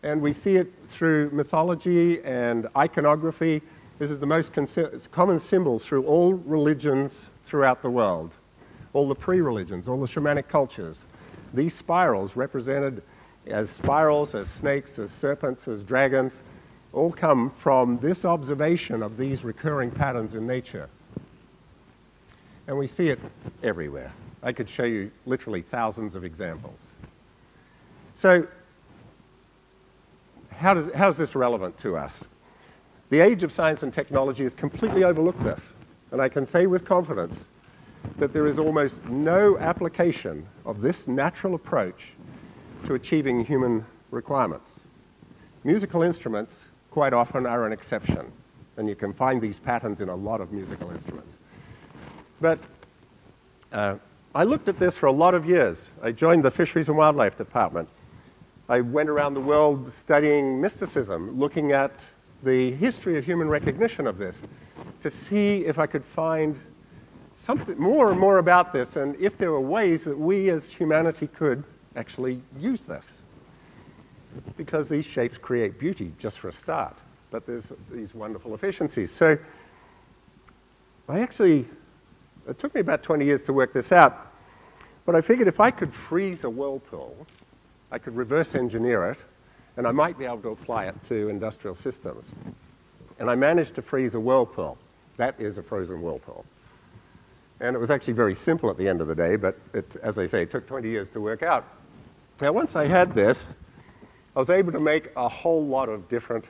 And we see it through mythology and iconography. This is the most common symbol through all religions throughout the world, all the pre-religions, all the shamanic cultures. These spirals, represented as spirals, as snakes, as serpents, as dragons, all come from this observation of these recurring patterns in nature. And we see it everywhere. I could show you literally thousands of examples. So, how is this relevant to us? The age of science and technology has completely overlooked this. And I can say with confidence that there is almost no application of this natural approach to achieving human requirements. Musical instruments quite often are an exception. And you can find these patterns in a lot of musical instruments. But I looked at this for a lot of years. I joined the Fisheries and Wildlife Department. I went around the world studying mysticism, looking at the history of human recognition of this, to see if I could find something more and more about this, and if there were ways that we as humanity could actually use this. Because these shapes create beauty, just for a start, but there's these wonderful efficiencies. So it took me about 20 years to work this out, but I figured if I could freeze a whirlpool, I could reverse engineer it, and I might be able to apply it to industrial systems. And I managed to freeze a whirlpool. That is a frozen whirlpool. And it was actually very simple at the end of the day, but as I say, it took 20 years to work out. Now, once I had this, I was able to make a whole lot of different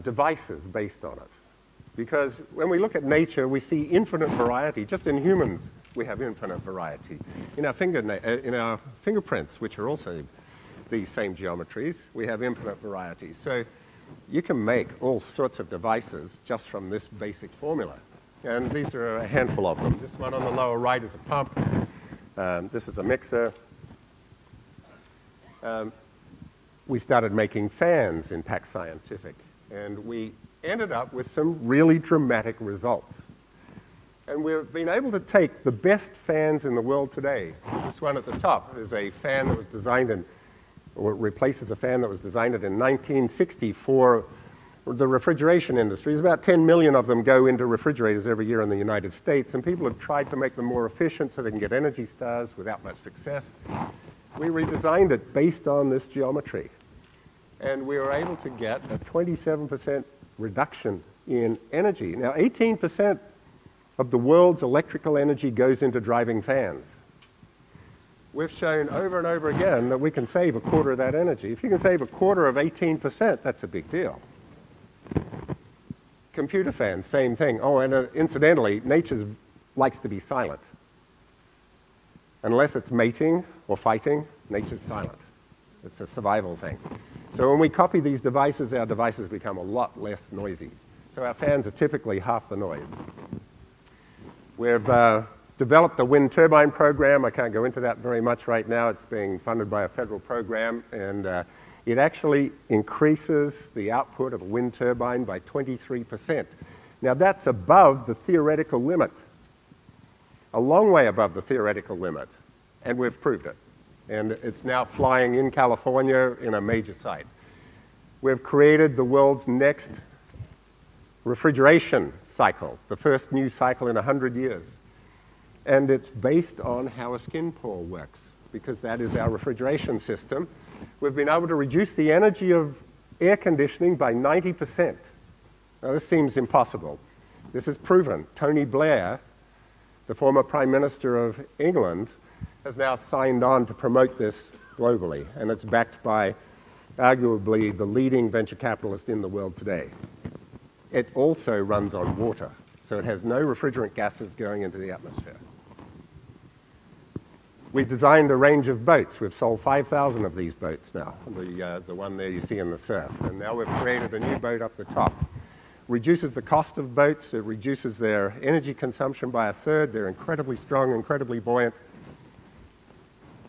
devices based on it. Because when we look at nature, we see infinite variety. Just in humans, we have infinite variety. In our fingerprints, which are also these same geometries, we have infinite variety. So you can make all sorts of devices just from this basic formula. And these are a handful of them. This one on the lower right is a pump. This is a mixer. We started making fans in Pax Scientific, and we ended up with some really dramatic results. And we've been able to take the best fans in the world today. This one at the top is a fan that was designed in, or replaces a fan that was designed in 1960 for the refrigeration industry. There's about 10 million of them go into refrigerators every year in the United States, and people have tried to make them more efficient so they can get Energy Stars without much success. We redesigned it based on this geometry, and we were able to get a 27% reduction in energy. Now, 18% of the world's electrical energy goes into driving fans. We've shown over and over again that we can save a quarter of that energy. If you can save a quarter of 18%, that's a big deal. Computer fans, same thing. Oh, and incidentally, nature likes to be silent. Unless it's mating or fighting, nature's silent. It's a survival thing. So when we copy these devices, our devices become a lot less noisy. So our fans are typically half the noise. We've developed a wind turbine program. I can't go into that very much right now. It's being funded by a federal program, and it actually increases the output of a wind turbine by 23%. Now, that's above the theoretical limit, a long way above the theoretical limit, and we've proved it. And it's now flying in California in a major site. We've created the world's next refrigeration cycle, the first new cycle in 100 years. And it's based on how a skin pore works, because that is our refrigeration system. We've been able to reduce the energy of air conditioning by 90%. Now, this seems impossible. This is proven. Tony Blair, the former Prime Minister of England, has now signed on to promote this globally, and it's backed by arguably the leading venture capitalist in the world today. It also runs on water, so it has no refrigerant gases going into the atmosphere. We've designed a range of boats. We've sold 5,000 of these boats now, the one there you see in the surf. And now we've created a new boat up the top. Reduces the cost of boats. It reduces their energy consumption by a third. They're incredibly strong, incredibly buoyant.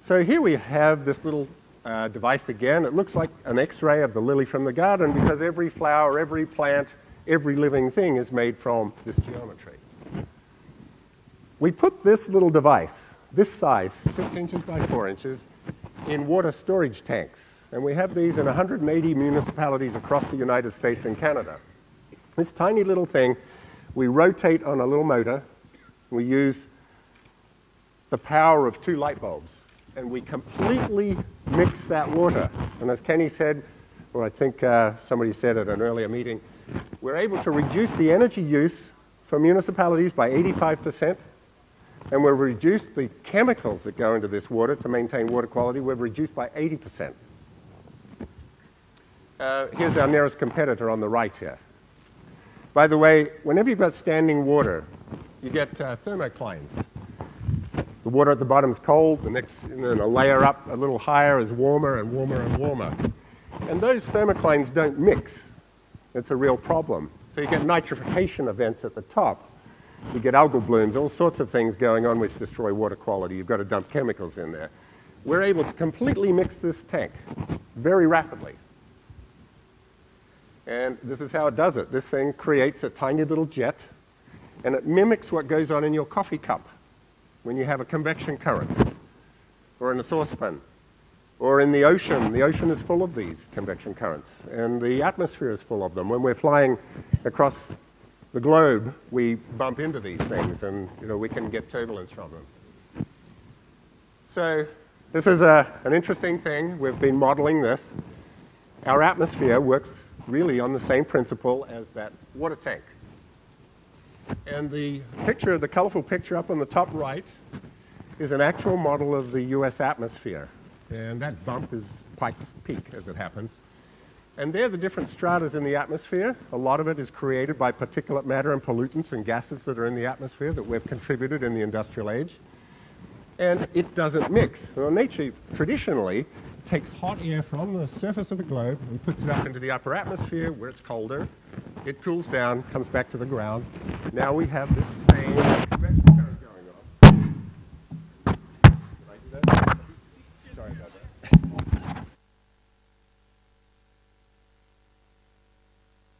So here we have this little device again. It looks like an X-ray of the lily from the garden, because every flower, every plant, every living thing is made from this geometry. We put this little device, this size, 6 inches by 4 inches, in water storage tanks. And we have these in 180 municipalities across the United States and Canada. This tiny little thing, we rotate on a little motor. We use the power of 2 light bulbs. And we completely mix that water. And as Kenny said, or I think somebody said at an earlier meeting, we're able to reduce the energy use for municipalities by 85%. And we've reduced the chemicals that go into this water to maintain water quality. We've reduced by 80%. Here's our nearest competitor on the right here. By the way, whenever you've got standing water, you get thermoclines. The water at the bottom is cold, and then a layer up a little higher is warmer and warmer and warmer. And those thermoclines don't mix. It's a real problem. So you get nitrification events at the top. You get algal blooms, all sorts of things going on which destroy water quality. You've got to dump chemicals in there. We're able to completely mix this tank very rapidly. And this is how it does it. This thing creates a tiny little jet, and it mimics what goes on in your coffee cup when you have a convection current, or in a saucepan, or in the ocean. The ocean is full of these convection currents, and the atmosphere is full of them. When we're flying across the globe, we bump into these things, and we can get turbulence from them. So this is an interesting thing. We've been modeling this. Our atmosphere works really on the same principle as that water tank. And the picture, the colorful picture up on the top right, is an actual model of the US atmosphere. And that bump is Pike's Peak, as it happens. And there are the different stratas in the atmosphere. A lot of it is created by particulate matter and pollutants and gases that are in the atmosphere that we've contributed in the industrial age. And it doesn't mix. Well, nature traditionally takes hot air from the surface of the globe and puts it up into the upper atmosphere where it's colder. It cools down, comes back to the ground. Now we have this same convection current going on. Did I do that? Sorry about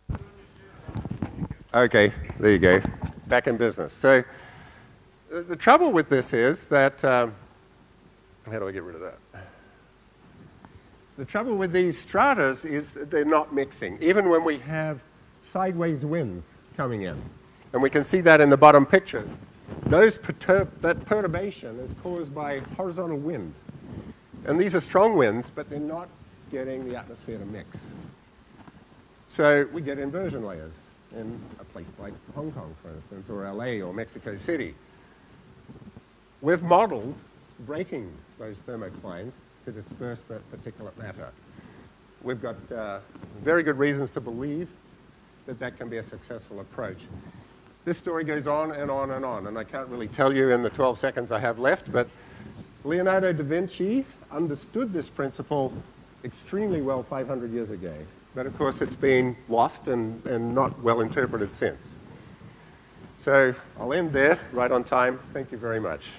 that. Okay, there you go. Back in business. So the trouble with this is that, how do I get rid of that? The trouble with these stratas is that they're not mixing, even when we have sideways winds coming in. And we can see that in the bottom picture. That perturbation is caused by horizontal wind. And these are strong winds, but they're not getting the atmosphere to mix. So we get inversion layers in a place like Hong Kong, for instance, or LA or Mexico City. We've modeled breaking those thermoclines to disperse that particulate matter. We've got very good reasons to believe that that can be a successful approach. This story goes on and on and on, and I can't really tell you in the 12 seconds I have left, but Leonardo da Vinci understood this principle extremely well 500 years ago. But of course it's been lost and not well interpreted since. So I'll end there, right on time. Thank you very much.